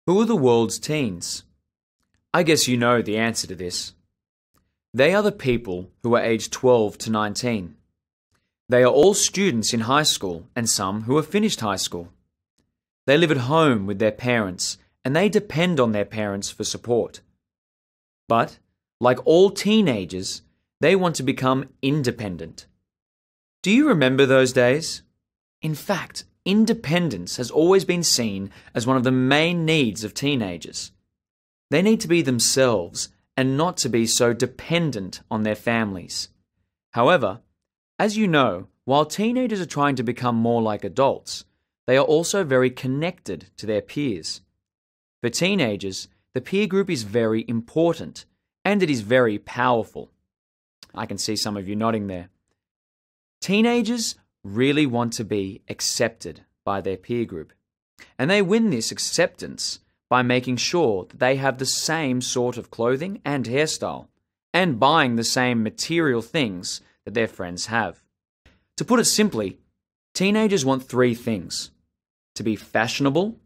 Who are the world's teens? I guess you know the answer to this. They are the people who are aged 12 to 19. They are all students in high school and some who have finished high school. They live at home with their parents and they depend on their parents for support. But, like all teenagers, they want to become independent. Do you remember those days? In fact, independence has always been seen as one of the main needs of teenagers. They need to be themselves and not to be so dependent on their families. However, as you know, while teenagers are trying to become more like adults, they are also very connected to their peers. For teenagers, the peer group is very important and it is very powerful. I can see some of you nodding there. Teenagers really want to be accepted by their peer group, and they win this acceptance by making sure that they have the same sort of clothing and hairstyle, and buying the same material things that their friends have. To put it simply, teenagers want three things: to be fashionable,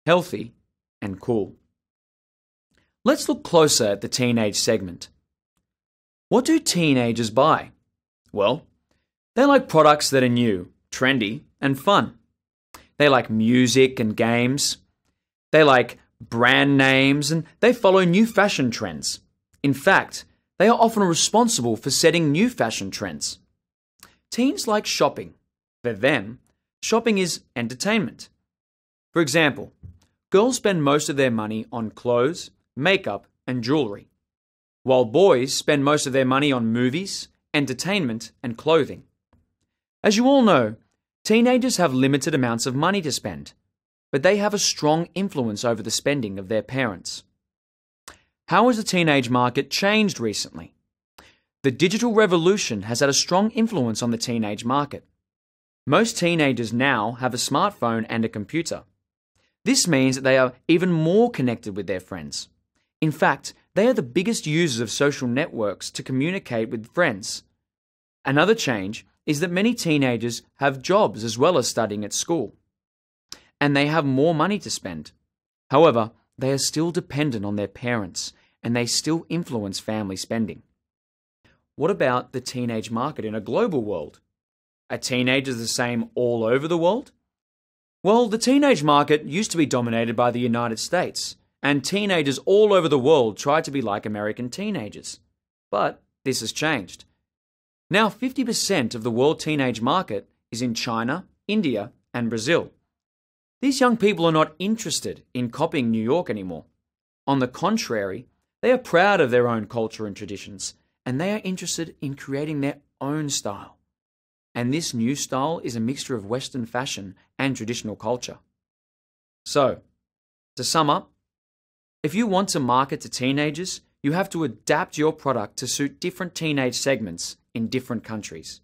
healthy, and cool. Let's look closer at the teenage segment. What do teenagers buy? Well, they like products that are new, trendy, and fun. They like music and games. They like brand names and they follow new fashion trends. In fact, they are often responsible for setting new fashion trends. Teens like shopping. For them, shopping is entertainment. For example, girls spend most of their money on clothes, makeup, and jewelry, while boys spend most of their money on movies, entertainment, and clothing. As you all know, teenagers have limited amounts of money to spend, but they have a strong influence over the spending of their parents. How has the teenage market changed recently? The digital revolution has had a strong influence on the teenage market. Most teenagers now have a smartphone and a computer. This means that they are even more connected with their friends. In fact, they are the biggest users of social networks to communicate with friends. Another change is that many teenagers have jobs as well as studying at school, and they have more money to spend. However, they are still dependent on their parents, and they still influence family spending. What about the teenage market in a global world? Are teenagers the same all over the world? Well, the teenage market used to be dominated by the United States, and teenagers all over the world try to be like American teenagers. But this has changed. Now 50% of the world teenage market is in China, India, and Brazil. These young people are not interested in copying New York anymore. On the contrary, they are proud of their own culture and traditions, and they are interested in creating their own style. And this new style is a mixture of Western fashion and traditional culture. So, to sum up, if you want to market to teenagers, you have to adapt your product to suit different teenage segments in different countries.